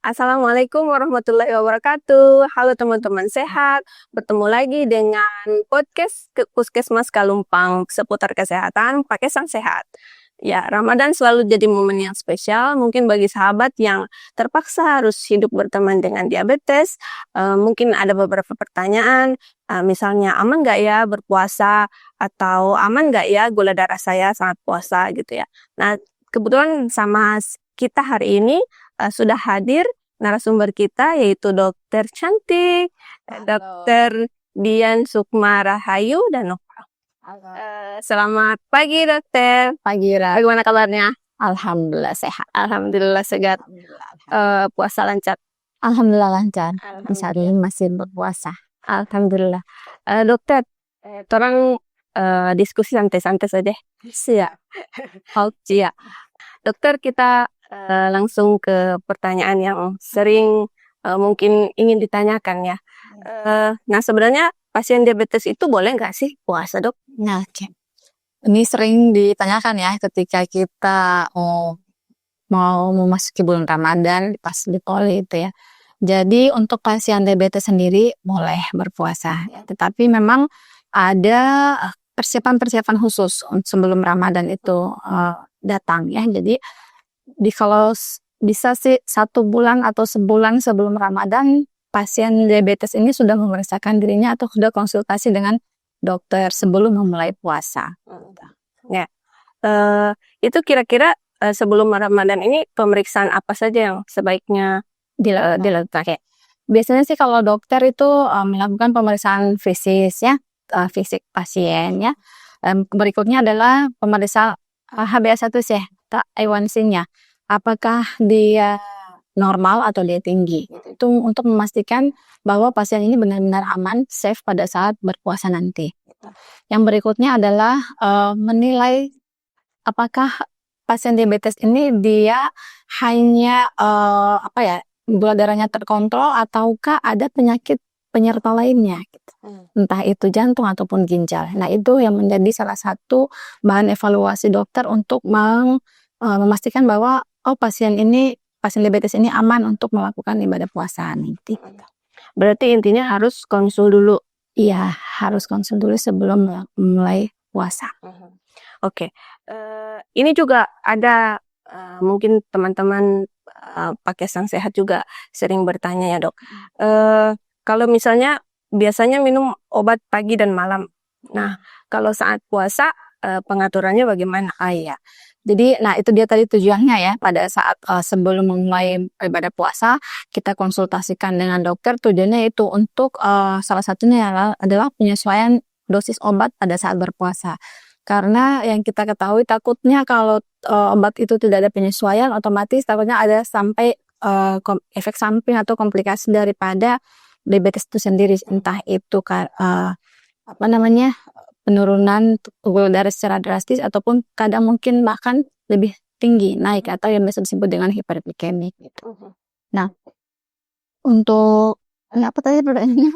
Assalamualaikum warahmatullahi wabarakatuh. Halo teman-teman sehat. Bertemu lagi dengan podcast Puskesmas Kalumpang seputar kesehatan pakai sang sehat. Ya, Ramadan selalu jadi momen yang spesial mungkin bagi sahabat yang terpaksa harus hidup berteman dengan diabetes. Mungkin ada beberapa pertanyaan, misalnya aman nggak ya berpuasa atau aman nggak ya gula darah saya saat puasa gitu ya. Nah, kebetulan sama kita hari ini sudah hadir narasumber kita yaitu Dokter Cantik, Dokter Dian Sukma Rahayu dan Nova. Selamat pagi dokter. Pagi, Ra. Bagaimana kabarnya? Alhamdulillah sehat. Alhamdulillah sehat. Puasa lancar. Alhamdulillah lancar. Alhamdulillah. Saat ini masih berpuasa. Alhamdulillah. Dokter, orang diskusi santai-santai saja. Siap. Iya. Dokter, kita langsung ke pertanyaan yang sering mungkin ingin ditanyakan ya. Nah, sebenarnya pasien diabetes itu boleh nggak sih puasa, dok? Nah, oke. Ini sering ditanyakan ya ketika kita mau memasuki bulan Ramadan pas di poli itu ya. Jadi untuk pasien diabetes sendiri boleh berpuasa, ya. Tetapi memang ada persiapan-persiapan khusus sebelum Ramadan itu datang ya. Jadi kalau bisa sih 1 bulan atau sebulan sebelum Ramadan pasien diabetes ini sudah memeriksakan dirinya atau sudah konsultasi dengan dokter sebelum memulai puasa. Ya, itu kira-kira sebelum Ramadan ini pemeriksaan apa saja yang sebaiknya dilakukan? Biasanya sih kalau dokter itu melakukan pemeriksaan fisik pasien ya. Berikutnya adalah pemeriksaan HbA1c, A1C-nya. Apakah dia normal atau dia tinggi. Itu untuk memastikan bahwa pasien ini benar-benar aman, safe pada saat berpuasa nanti. Yang berikutnya adalah menilai apakah pasien diabetes ini dia hanya gula darahnya terkontrol ataukah ada penyakit penyerta lainnya gitu. Entah itu jantung ataupun ginjal. Nah, itu yang menjadi salah satu bahan evaluasi dokter untuk memastikan bahwa pasien diabetes ini aman untuk melakukan ibadah puasa nanti. Berarti intinya harus konsul dulu. Iya, harus konsul dulu sebelum mulai puasa. Oke. Ini juga ada mungkin teman-teman pakai sang sehat juga sering bertanya ya dok. Kalau misalnya biasanya minum obat pagi dan malam. Nah, kalau saat puasa pengaturannya bagaimana? Iya. Jadi, itu dia tadi tujuannya ya, pada saat sebelum memulai ibadah puasa, kita konsultasikan dengan dokter, tujuannya itu untuk salah satunya adalah penyesuaian dosis obat pada saat berpuasa. Karena yang kita ketahui takutnya kalau obat itu tidak ada penyesuaian, otomatis takutnya ada sampai efek samping atau komplikasi daripada diabetes itu sendiri, entah itu penurunan gula darah secara drastis ataupun kadang mungkin bahkan lebih tinggi naik atau yang biasa disebut dengan hiperglikemik gitu. Nah, untuk apa tadi pertanyaannya?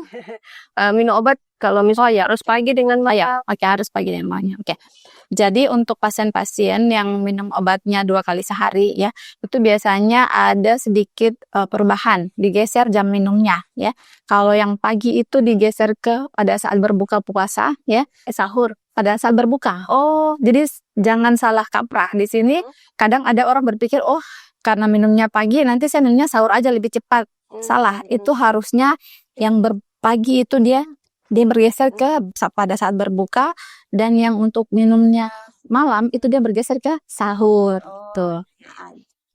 Minum obat kalau misalnya harus pagi dengan malam. Harus pagi dan malam. Oke. Jadi untuk pasien-pasien yang minum obatnya 2 kali sehari ya, itu biasanya ada sedikit perubahan, digeser jam minumnya ya. Kalau yang pagi itu digeser ke pada saat berbuka puasa ya, sahur pada saat berbuka. Jadi jangan salah kaprah di sini. Kadang ada orang berpikir, karena minumnya pagi nanti saya minumnya sahur aja lebih cepat. Salah, itu harusnya yang pagi itu dia bergeser ke pada saat berbuka, dan yang untuk minumnya malam itu dia bergeser ke sahur. Tuh.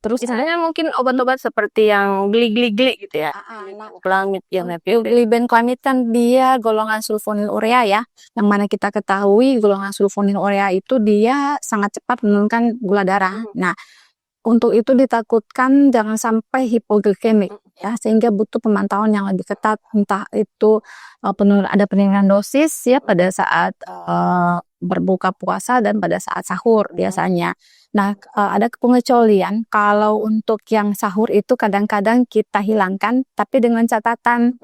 Terus misalnya mungkin obat-obat seperti yang gli-gli gitu ya. Pelamit yang Glibenclamid kan dia golongan sulfonylurea ya. Yang mana kita ketahui golongan sulfonylurea itu dia sangat cepat menurunkan gula darah. Nah, untuk itu ditakutkan jangan sampai hipoglikemik ya, sehingga butuh pemantauan yang lebih ketat, entah itu ada penurunan dosis ya pada saat berbuka puasa dan pada saat sahur biasanya. Nah, ada pengecualian kalau untuk yang sahur itu kadang-kadang kita hilangkan, tapi dengan catatan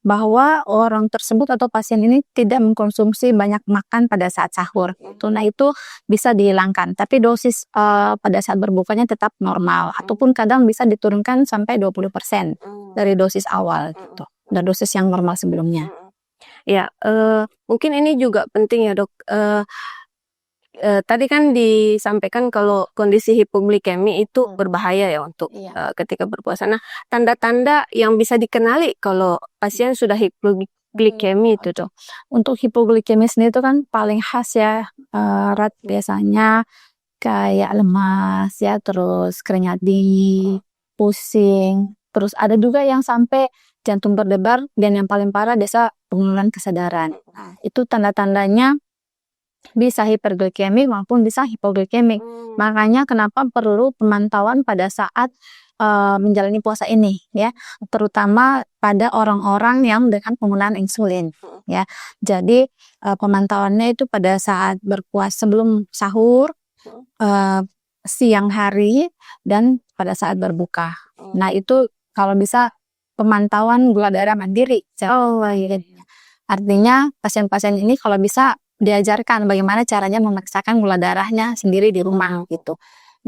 bahwa orang tersebut atau pasien ini tidak mengkonsumsi banyak makan pada saat sahur. Nah itu bisa dihilangkan, tapi dosis pada saat berbukanya tetap normal, ataupun kadang bisa diturunkan sampai 20% dari dosis awal gitu, dan dosis yang normal sebelumnya. Ya, mungkin ini juga penting ya dok. Tadi kan disampaikan kalau kondisi hipoglikemi itu berbahaya ya untuk ketika berpuasa. Nah, tanda-tanda yang bisa dikenali kalau pasien sudah hipoglikemi itu dok. Untuk hipoglikemi sendiri itu kan paling khas ya, Rat, biasanya kayak lemas ya, terus keringat dingin, pusing, terus ada juga yang sampai jantung berdebar, dan yang paling parah biasa penurunan kesadaran. Nah, itu tanda-tandanya bisa hiperglikemik maupun bisa hipoglikemik. Makanya kenapa perlu pemantauan pada saat menjalani puasa ini ya, terutama pada orang-orang yang dengan penggunaan insulin ya. Jadi pemantauannya itu pada saat berpuasa sebelum sahur, siang hari, dan pada saat berbuka. Nah itu kalau bisa pemantauan gula darah mandiri. Artinya pasien-pasien ini kalau bisa diajarkan bagaimana caranya memeriksakan gula darahnya sendiri di rumah gitu.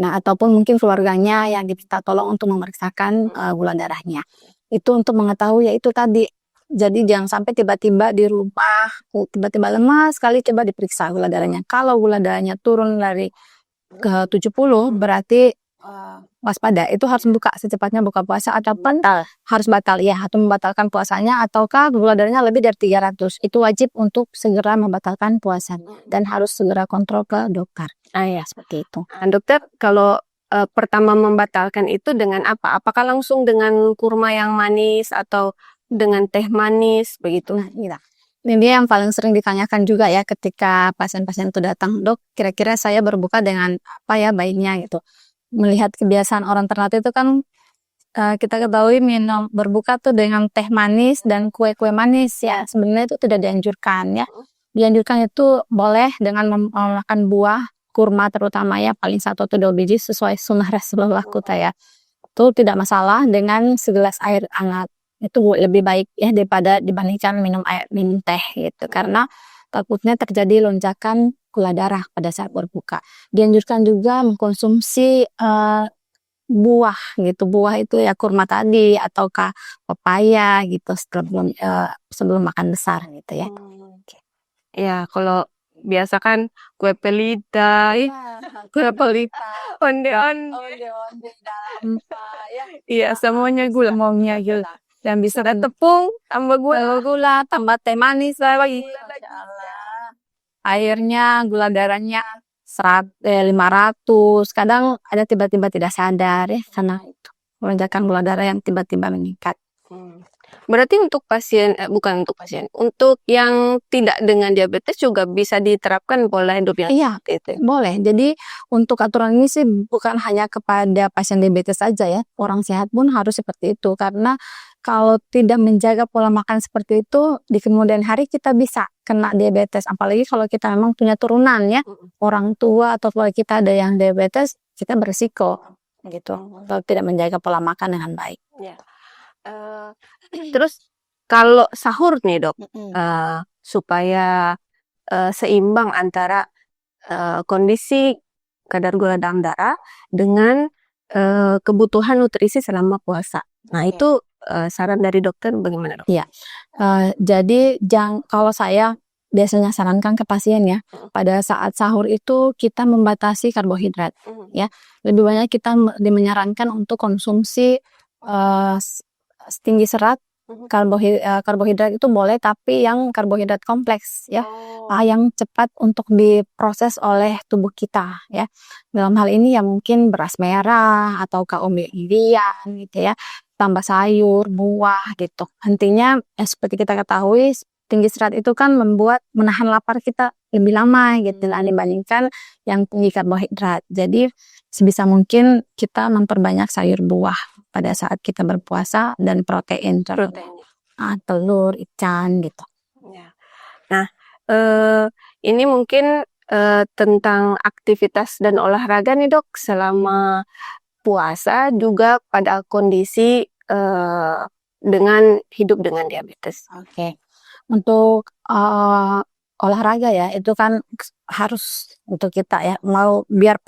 Nah, ataupun mungkin keluarganya yang diminta tolong untuk memeriksakan gula darahnya. Itu untuk mengetahui ya itu tadi. Jadi jangan sampai tiba-tiba di rumah tiba-tiba lemas sekali, coba diperiksa gula darahnya. Kalau gula darahnya turun dari ke 70 berarti waspada, itu harus buka secepatnya, buka puasa ataupun harus batal ya, atau membatalkan puasanya, ataukah gula darahnya lebih dari 300, itu wajib untuk segera membatalkan puasa dan harus segera kontrol ke dokter. Seperti itu. Nah, dokter, kalau pertama membatalkan itu dengan apa? Apakah langsung dengan kurma yang manis atau dengan teh manis begitu? Nah, ini yang paling sering ditanyakan juga ya ketika pasien-pasien itu datang, dok, kira-kira saya berbuka dengan apa ya baiknya gitu. Melihat kebiasaan orang Ternate itu kan kita ketahui minum berbuka tuh dengan teh manis dan kue-kue manis ya, sebenarnya itu tidak dianjurkan ya. Dianjurkan itu boleh dengan memakan buah, kurma terutama ya, paling 1 atau 2 biji sesuai sunnah Rasulullah kita ya. Itu tidak masalah dengan segelas air hangat. Itu lebih baik ya daripada dibandingkan minum teh gitu, karena takutnya terjadi lonjakan gula darah pada saat berbuka. Dianjurkan juga mengkonsumsi buah gitu, buah itu ya kurma tadi ataukah pepaya gitu sebelum makan besar gitu ya. Ya, kalau biasa kan kue pelita, onde-onde, iya semuanya gula, maunya gula. Dan bisa ada tepung, tambah gula, tambah teh manis lagi. Airnya, gula darahnya 500, kadang ada tiba-tiba tidak sadar ya, karena itu lonjakan gula darah yang tiba-tiba meningkat. Berarti untuk pasien, bukan untuk pasien, untuk yang tidak dengan diabetes juga bisa diterapkan pola hidup yang itu. Boleh. Jadi untuk aturan ini sih bukan hanya kepada pasien diabetes saja ya, orang sehat pun harus seperti itu, karena kalau tidak menjaga pola makan seperti itu, di kemudian hari kita bisa kena diabetes. Apalagi kalau kita memang punya turunan ya, orang tua atau keluarga kita ada yang diabetes, kita berisiko gitu. Kalau tidak menjaga pola makan dengan baik. Terus kalau sahur nih dok, supaya seimbang antara kondisi kadar gula dalam darah dengan kebutuhan nutrisi selama puasa. Nah itu saran dari dokter bagaimana dok? Jadi kalau saya biasanya sarankan ke pasien ya, pada saat sahur itu kita membatasi karbohidrat ya. Lebih banyak kita menyarankan untuk konsumsi tinggi serat. Karbohidrat itu boleh, tapi yang karbohidrat kompleks ya, yang cepat untuk diproses oleh tubuh kita ya. Dalam hal ini ya mungkin beras merah atau umbi-umbian gitu ya, tambah sayur, buah gitu. Intinya seperti kita ketahui, tinggi serat itu kan menahan lapar kita lebih lama gitu dibandingkan yang tinggi karbohidrat. Jadi sebisa mungkin kita memperbanyak sayur buah pada saat kita berpuasa, dan protein. Telur, ikan gitu. Nah, ini mungkin tentang aktivitas dan olahraga nih dok selama puasa, juga pada kondisi dengan hidup dengan diabetes. Oke. Untuk olahraga ya, itu kan harus untuk kita ya, mau biar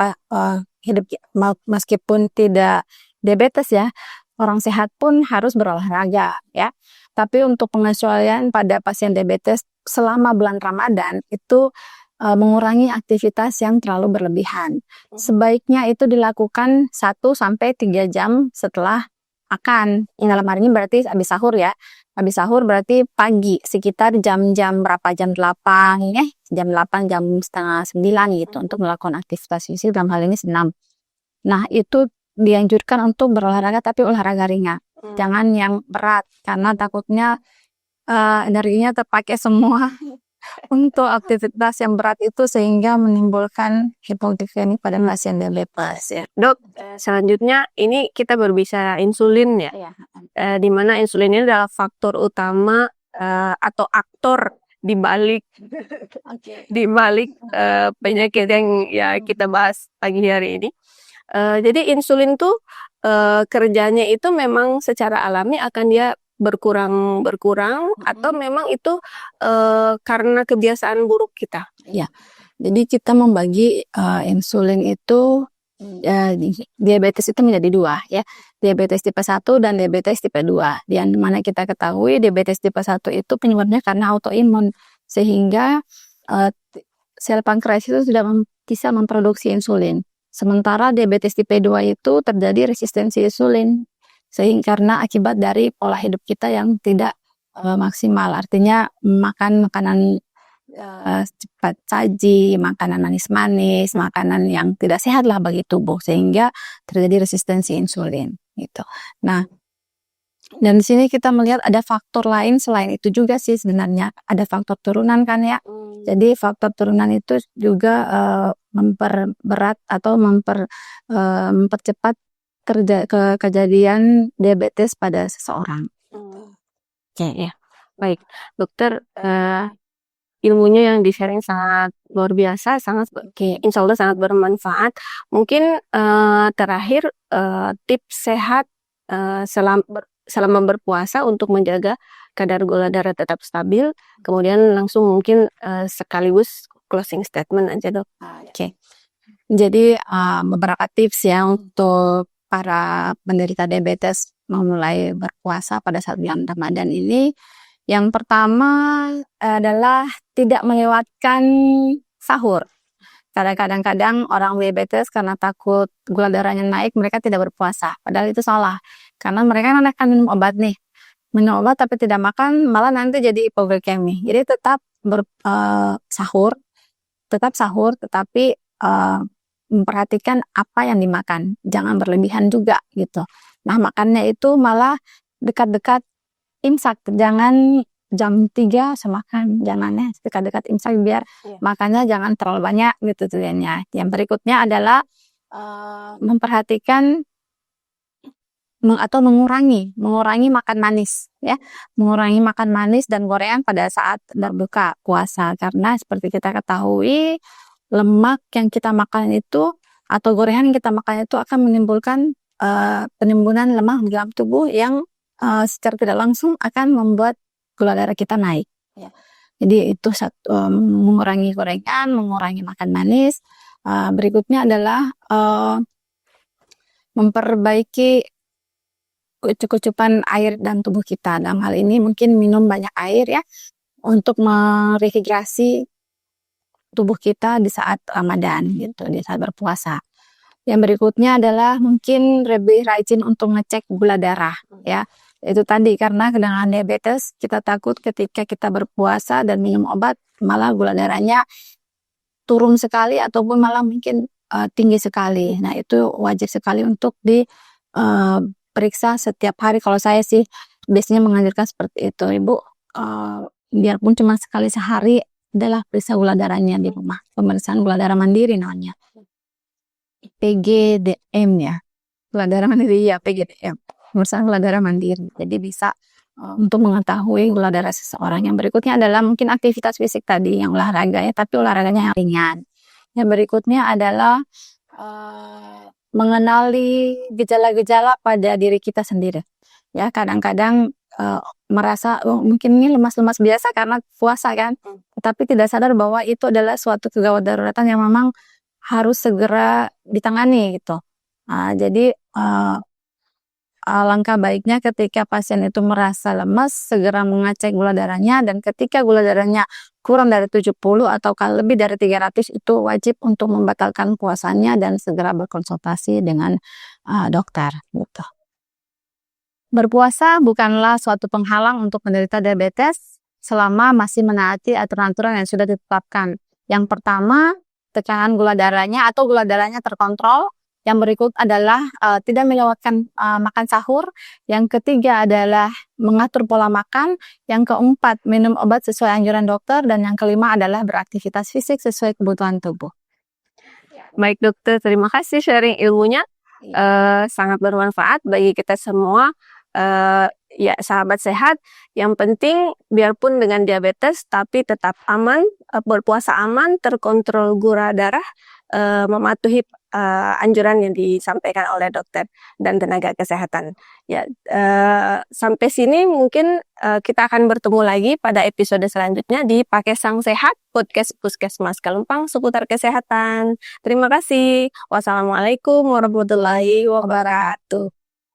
hidup mau meskipun tidak diabetes ya, orang sehat pun harus berolahraga ya. Tapi untuk pengecualian pada pasien diabetes selama bulan Ramadan itu mengurangi aktivitas yang terlalu berlebihan. Sebaiknya itu dilakukan 1-3 jam setelah makan. Dalam hari ini berarti habis sahur ya. Habis sahur berarti pagi, sekitar jam-jam berapa? Jam 8 ya. Jam 8, jam setengah 9 gitu untuk melakukan aktivitas fisik, dalam hal ini senam. Nah, itu dianjurkan untuk berolahraga tapi olahraga ringan. Jangan yang berat karena takutnya energinya terpakai semua untuk aktivitas yang berat itu sehingga menimbulkan hipoglikemia pada pasien diabetes ya. Dok, selanjutnya ini kita berbicara insulin ya. Di mana insulin ini adalah faktor utama atau aktor di balik penyakit yang ya kita bahas pagi hari ini. Jadi insulin tuh kerjanya itu memang secara alami akan dia berkurang atau memang itu karena kebiasaan buruk kita. Ya, jadi kita membagi insulin itu diabetes itu menjadi 2 ya, diabetes tipe 1 dan diabetes tipe 2. Di mana kita ketahui diabetes tipe 1 itu penyebabnya karena autoimun, sehingga sel pankreas itu sudah bisa memproduksi insulin. Sementara diabetes tipe 2 itu terjadi resistensi insulin, sehingga karena akibat dari pola hidup kita yang tidak maksimal, artinya makan makanan cepat saji, makanan manis-manis, makanan yang tidak sehat lah bagi tubuh, sehingga terjadi resistensi insulin gitu. Nah, dan di sini kita melihat ada faktor lain selain itu juga sih sebenarnya, ada faktor turunan kan ya. Jadi faktor turunan itu juga memperberat atau mempercepat kejadian diabetes pada seseorang. Oke ya, baik dokter, ilmunya yang di-sharing sangat luar biasa, insya Allah sangat bermanfaat. Mungkin terakhir tips sehat selama berpuasa untuk menjaga kadar gula darah tetap stabil. Kemudian langsung mungkin sekaligus closing statement aja dok. Oke. Jadi beberapa tips ya untuk para penderita diabetes memulai berpuasa pada saat bulan Ramadan ini. Yang pertama adalah tidak melewatkan sahur. Kadang-kadang orang diabetes karena takut gula darahnya naik, mereka tidak berpuasa. Padahal itu salah. Karena mereka akan minum obat nih. Minum obat tapi tidak makan, malah nanti jadi hipoglikemia. Jadi tetap sahur, tetapi memperhatikan apa yang dimakan. Jangan berlebihan juga gitu. Nah, makannya itu malah dekat-dekat imsak. Jangan jam 3 semakan, jangannya dekat-dekat imsak biar makannya jangan terlalu banyak gitu tujuannya. Yang berikutnya adalah memperhatikan atau mengurangi makan manis ya. Mengurangi makan manis dan gorengan pada saat berbuka puasa, karena seperti kita ketahui lemak yang kita makan itu atau gorengan yang kita makan itu akan menimbulkan penimbunan lemak di dalam tubuh yang secara tidak langsung akan membuat gula darah kita naik ya. Jadi itu mengurangi gorengan, mengurangi makan manis. Berikutnya adalah memperbaiki kecukupan air dan tubuh kita. Dalam hal ini mungkin minum banyak air ya, untuk merehidrasi tubuh kita di saat Ramadan gitu, di saat berpuasa. Yang berikutnya adalah mungkin lebih rajin untuk ngecek gula darah ya. Itu tadi, karena dengan diabetes kita takut ketika kita berpuasa dan minum obat malah gula darahnya turun sekali ataupun malah mungkin tinggi sekali. Nah, itu wajib sekali untuk diperiksa setiap hari. Kalau saya sih biasanya menganjurkan seperti itu, Ibu. Biarpun cuma sekali sehari adalah periksa gula darahnya di rumah. Pemeriksaan gula darah mandiri namanya. PGDM ya. Gula darah mandiri ya, PGDM. Pemeriksaan gula darah mandiri. Jadi bisa untuk mengetahui gula darah seseorang. Yang berikutnya adalah mungkin aktivitas fisik tadi, yang olahraga ya, tapi olahraganya yang ringan. Yang berikutnya adalah mengenali gejala-gejala pada diri kita sendiri. Ya, kadang-kadang merasa mungkin ini lemas-lemas biasa karena puasa kan, tapi tidak sadar bahwa itu adalah suatu kegawat daruratan yang memang harus segera ditangani gitu. Jadi langkah baiknya ketika pasien itu merasa lemas, segera mengecek gula darahnya, dan ketika gula darahnya kurang dari 70 atau lebih dari 300 itu wajib untuk membatalkan puasanya dan segera berkonsultasi dengan dokter gitu. Berpuasa bukanlah suatu penghalang untuk menderita diabetes selama masih menaati aturan-aturan yang sudah ditetapkan. Yang pertama, tekanan gula darahnya atau gula darahnya terkontrol. Yang berikut adalah tidak melewatkan makan sahur. Yang ketiga adalah mengatur pola makan. Yang keempat, minum obat sesuai anjuran dokter. Dan yang kelima adalah beraktivitas fisik sesuai kebutuhan tubuh. Baik dokter, terima kasih sharing ilmunya. Sangat bermanfaat bagi kita semua. Ya sahabat sehat, yang penting biarpun dengan diabetes tapi tetap aman, berpuasa aman, terkontrol gula darah, mematuhi anjuran yang disampaikan oleh dokter dan tenaga kesehatan. Ya, sampai sini mungkin kita akan bertemu lagi pada episode selanjutnya di Pakai Sang Sehat, podcast Puskesmas Kalumpang seputar kesehatan. Terima kasih. Wassalamualaikum warahmatullahi wabarakatuh.